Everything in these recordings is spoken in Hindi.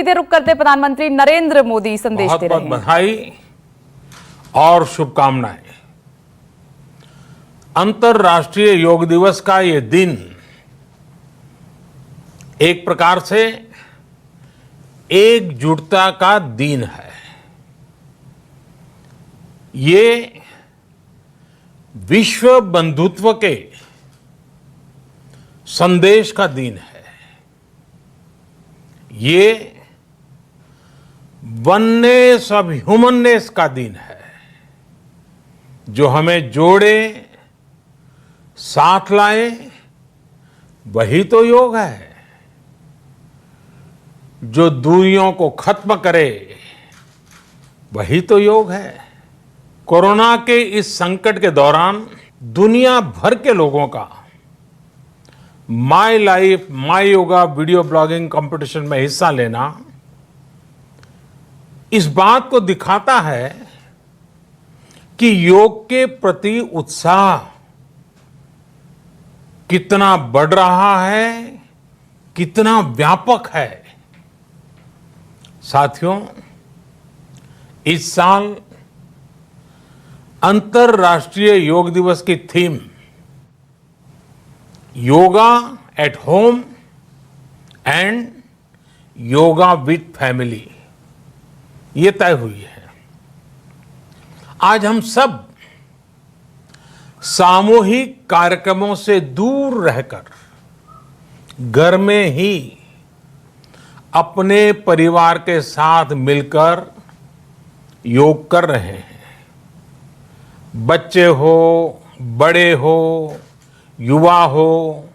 सीधे रुक करते प्रधानमंत्री नरेंद्र मोदी संदेश दे रहे हैं। बहुत बधाई और शुभकामनाएं। अंतर्राष्ट्रीय योग दिवस का ये दिन एक प्रकार से एकजुटता का दिन है। ये विश्व बंधुत्व के संदेश का दिन है। ये वननेस ऑफ ह्यूमननेस का दिन है, जो हमें जोड़े, साथ लाए, वही तो योग है। जो दूरियों को खत्म करे, वही तो योग है। कोरोना के इस संकट के दौरान दुनिया भर के लोगों का my life my yoga video blogging competition में हिस्सा लेना इस बात को दिखाता है कि योग के प्रति उत्साह कितना बढ़ रहा है, कितना व्यापक है। साथियों, इस साल अंतर्राष्ट्रीय योग दिवस की theme yoga at home and yoga with family ये तय हुई है। आज हम सब सामूहिक कार्यक्रमों से दूर रहकर घर में ही अपने परिवार के साथ मिलकर योग कर रहे हैं। बच्चे हो, बड़े हो, युवा हो,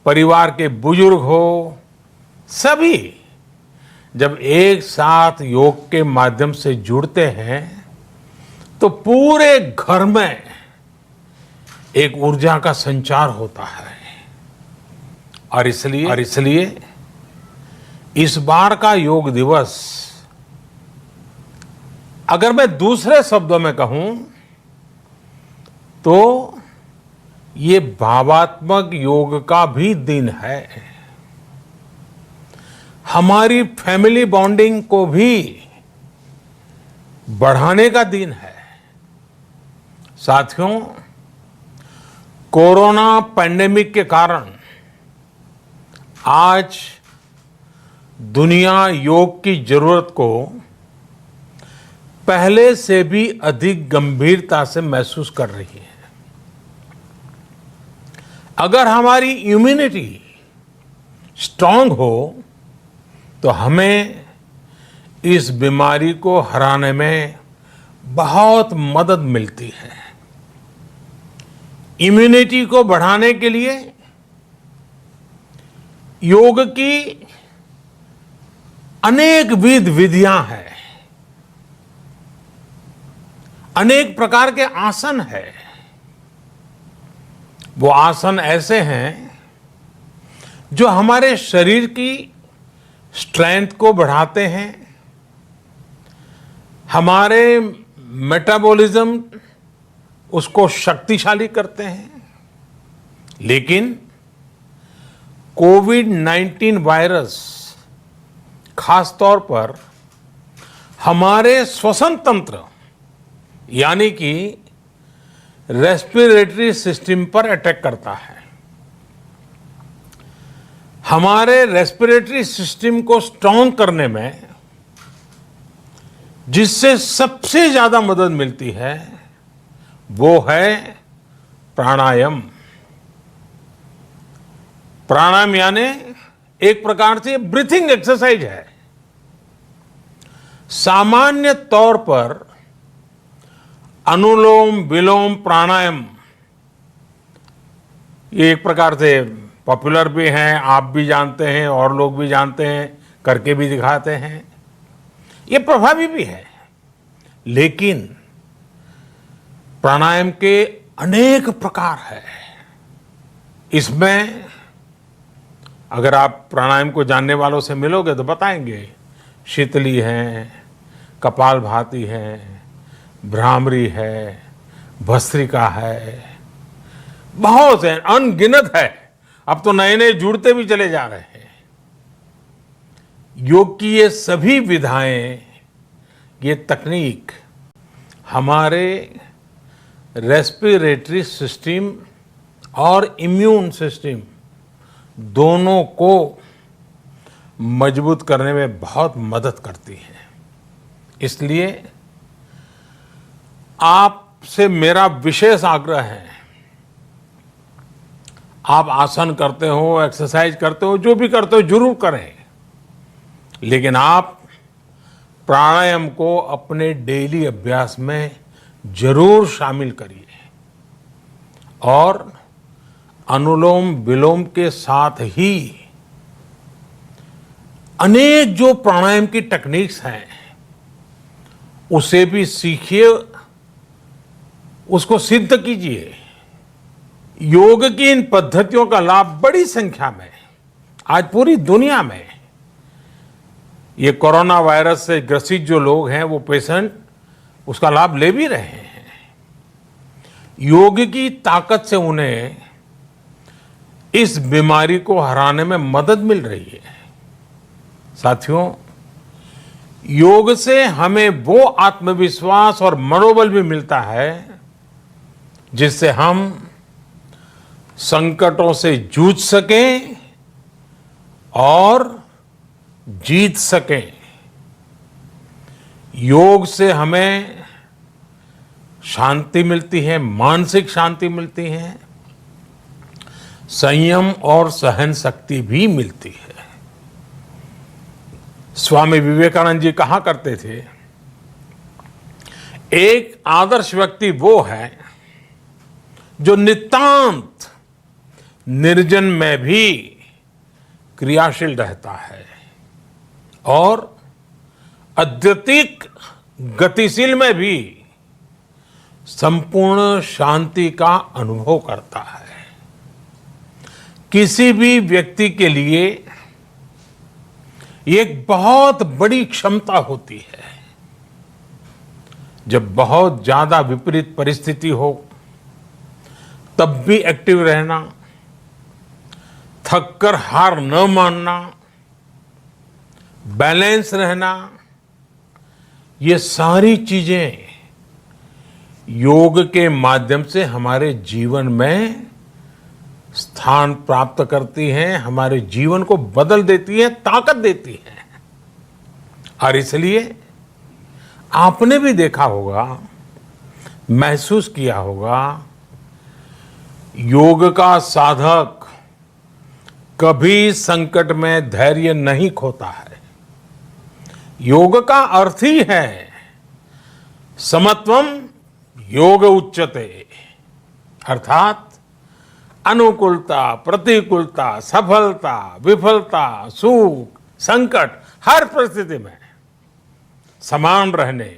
परिवार के बुजुर्ग हो, सभी जब एक साथ योग के माध्यम से जुड़ते हैं तो पूरे घर में एक ऊर्जा का संचार होता है। और इसलिए इस बार का योग दिवस, अगर मैं दूसरे शब्दों में कहूं तो ये भावात्मक योग का भी दिन है। हमारी फैमिली बॉन्डिंग को भी बढ़ाने का दिन है। साथियों, कोरोना पैंडेमिक के कारण आज दुनिया योग की जरूरत को पहले से भी अधिक गंभीरता से महसूस कर रही है। अगर हमारी इम्यूनिटी स्ट्रांग हो तो हमें इस बीमारी को हराने में बहुत मदद मिलती है। इम्यूनिटी को बढ़ाने के लिए योग की अनेक विधियां हैं, अनेक प्रकार के आसन हैं। वो आसन ऐसे हैं जो हमारे शरीर की स्ट्रेंथ को बढ़ाते हैं, हमारे मेटाबॉलिज्म उसको शक्तिशाली करते हैं। लेकिन कोविड-19 वायरस खास तौर पर हमारे श्वसन तंत्र यानी कि रेस्पिरेटरी सिस्टम पर अटैक करता है। हमारे रेस्पिरेटरी सिस्टम को स्ट्रांग करने में जिससे सबसे ज्यादा मदद मिलती है वो है प्राणायाम। प्राणायाम यानी एक प्रकार से ब्रीथिंग एक्सरसाइज है। सामान्य तौर पर अनुलोम विलोम प्राणायाम ये एक प्रकार से पॉपुलर भी हैं, आप भी जानते हैं और लोग भी जानते हैं, करके भी दिखाते हैं। ये प्रभावी भी है। लेकिन प्राणायाम के अनेक प्रकार हैं। इसमें अगर आप प्राणायाम को जानने वालों से मिलोगे तो बताएंगे शीतली है, कपालभाति है, भ्रामरी है, भस्त्रिका है, बहुत है, अनगिनत है। अब तो नए नए जुड़ते भी चले जा रहे हैं। योग की ये सभी विधाएं, ये तकनीक हमारे रेस्पिरेटरी सिस्टम और इम्यून सिस्टम दोनों को मजबूत करने में बहुत मदद करती है। इसलिए आपसे मेरा विशेष आग्रह है, आप आसन करते हो, एक्सरसाइज करते हो, जो भी करते हो जरूर करें, लेकिन आप प्राणायाम को अपने डेली अभ्यास में जरूर शामिल करिए और अनुलोम विलोम के साथ ही अनेक जो प्राणायाम की टेक्निक्स हैं उसे भी सीखिए, उसको सिद्ध कीजिए। योग की इन पद्धतियों का लाभ बड़ी संख्या में आज पूरी दुनिया में ये कोरोना वायरस से ग्रसित जो लोग हैं, वो पेशेंट उसका लाभ ले भी रहे हैं। योग की ताकत से उन्हें इस बीमारी को हराने में मदद मिल रही है। साथियों, योग से हमें वो आत्मविश्वास और मनोबल भी मिलता है जिससे हम संकटों से जूझ सकें और जीत सकें। योग से हमें शांति मिलती है, मानसिक शांति मिलती है, संयम और सहन शक्ति भी मिलती है। स्वामी विवेकानंद जी कहा करते थे, एक आदर्श व्यक्ति वो है जो नितांत निर्जन में भी क्रियाशील रहता है और अत्यधिक गतिशील में भी संपूर्ण शांति का अनुभव करता है। किसी भी व्यक्ति के लिए ये एक बहुत बड़ी क्षमता होती है, जब बहुत ज्यादा विपरीत परिस्थिति हो तब भी एक्टिव रहना, थककर हार न मानना, बैलेंस रहना, ये सारी चीजें योग के माध्यम से हमारे जीवन में स्थान प्राप्त करती हैं, हमारे जीवन को बदल देती हैं, ताकत देती हैं। और इसलिए आपने भी देखा होगा, महसूस किया होगा, योग का साधक कभी संकट में धैर्य नहीं खोता है। योग का अर्थ ही है समत्वम योग उच्यते, अर्थात अनुकूलता, प्रतिकूलता, सफलता, विफलता, सुख, संकट, हर परिस्थिति में समान रहने,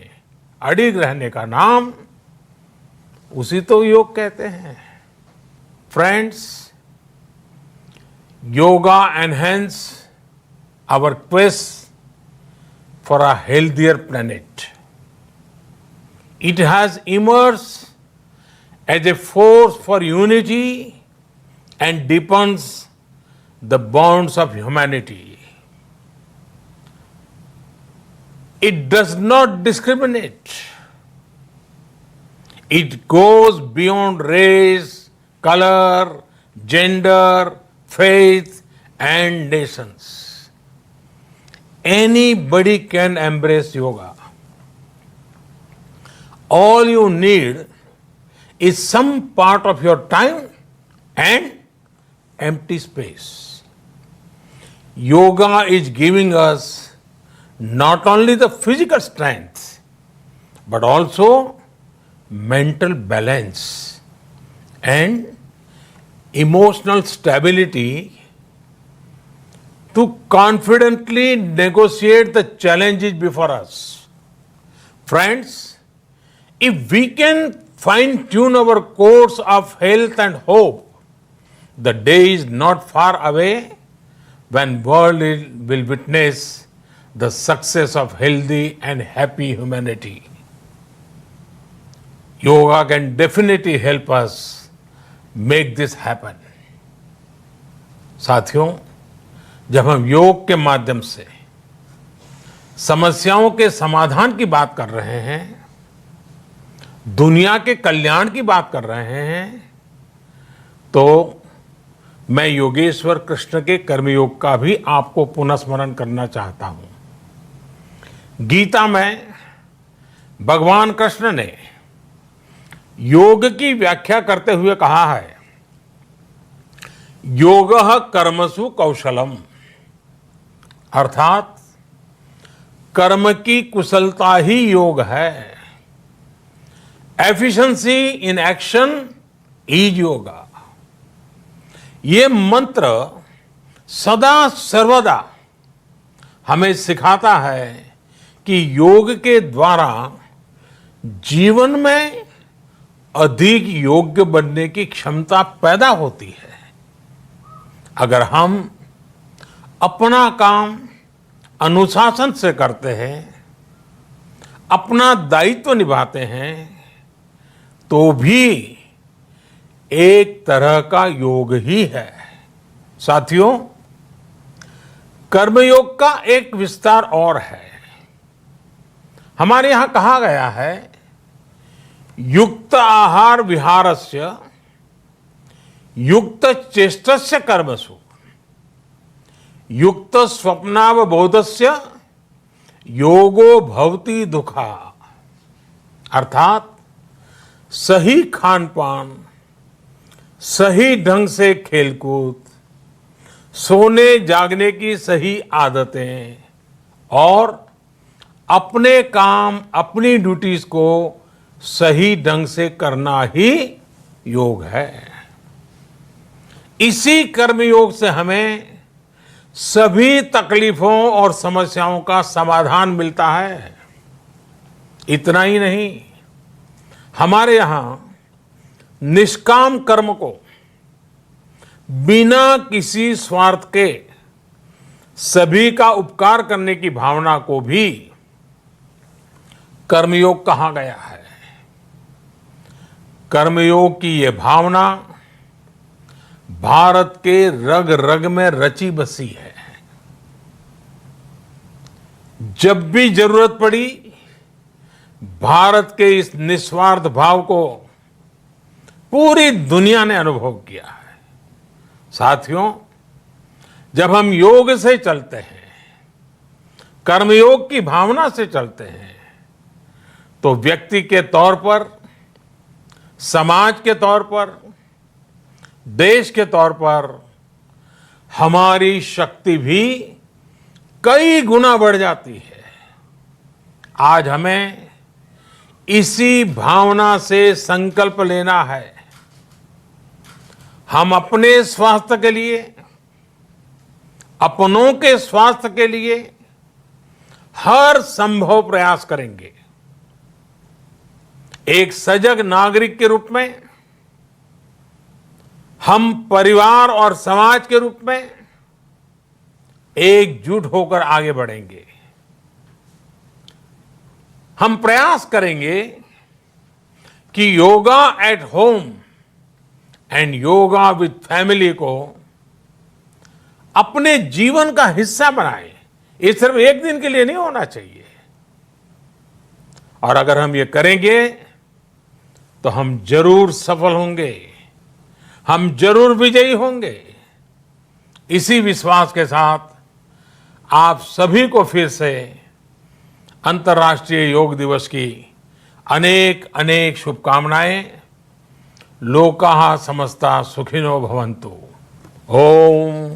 अडिग रहने का नाम उसी तो योग कहते हैं। Friends, yoga enhance our quest for a healthier planet. It has emerged as a force for unity and deepens the bonds of humanity. It does not discriminate. It goes beyond race, color, gender, faith, and nations. Anybody can embrace yoga. All you need is some part of your time and empty space. Yoga is giving us not only the physical strength, but also mental balance and emotional stability to confidently negotiate the challenges before us. Friends, if we can fine-tune our course of health and hope, the day is not far away when world will witness the success of healthy and happy humanity. Yoga can definitely help us make this happen. साथियों, जब हम योग के माध्यम से समस्याओं के समाधान की बात कर रहे हैं, दुनिया के कल्याण की बात कर रहे हैं, तो मैं योगेश्वर कृष्ण के कर्मयोग का भी आपको पुनः स्मरण करना चाहता हूं। गीता में भगवान कृष्ण ने योग की व्याख्या करते हुए कहा है, योगः कर्मसु कौशलम, अर्थात कर्म की कुशलता ही योग है। Efficiency in action is yoga. ये मंत्र सदा सर्वदा हमें सिखाता है कि योग के द्वारा जीवन में अधिक योग्य बनने की क्षमता पैदा होती है। अगर हम अपना काम अनुशासन से करते हैं, अपना दायित्व निभाते हैं, तो भी एक तरह का योग ही है। साथियों, कर्मयोग का एक विस्तार और है। हमारे यहां कहा गया है, युक्त आहार विहारस्य युक्त चेष्टस्य कर्मसु युक्त स्वप्नावबोधस्य योगो भवति दुखा। अर्थात सही खान पान, सही ढंग से खेलकूद, सोने जागने की सही आदतें और अपने काम, अपनी ड्यूटीज को सही ढंग से करना ही योग है। इसी कर्मयोग से हमें सभी तकलीफों और समस्याओं का समाधान मिलता है। इतना ही नहीं, हमारे यहां निष्काम कर्म को बिना किसी स्वार्थ के सभी का उपकार करने की भावना को भी कर्मयोग कहा गया है। कर्मयोग की यह भावना भारत के रग रग में रची बसी है। जब भी जरूरत पड़ी, भारत के इस निस्वार्थ भाव को पूरी दुनिया ने अनुभव किया है। साथियों, जब हम योग से चलते हैं, कर्मयोग की भावना से चलते हैं, तो व्यक्ति के तौर पर, समाज के तौर पर, देश के तौर पर हमारी शक्ति भी कई गुना बढ़ जाती है। आज हमें इसी भावना से संकल्प लेना है। हम अपने स्वास्थ्य के लिए, अपनों के स्वास्थ्य के लिए हर संभव प्रयास करेंगे। एक सजग नागरिक के रूप में, हम परिवार और समाज के रूप में एकजुट होकर आगे बढ़ेंगे। हम प्रयास करेंगे कि yoga at home and yoga with family को अपने जीवन का हिस्सा बनाएं। ये सिर्फ एक दिन के लिए नहीं होना चाहिए। और अगर हम ये करेंगे तो हम जरूर सफल होंगे, हम जरूर विजयी होंगे। इसी विश्वास के साथ आप सभी को फिर से अंतर्राष्ट्रीय योग दिवस की अनेक अनेक शुभकामनाएं। लोकाः समस्ता सुखिनो भवन्तु। ओम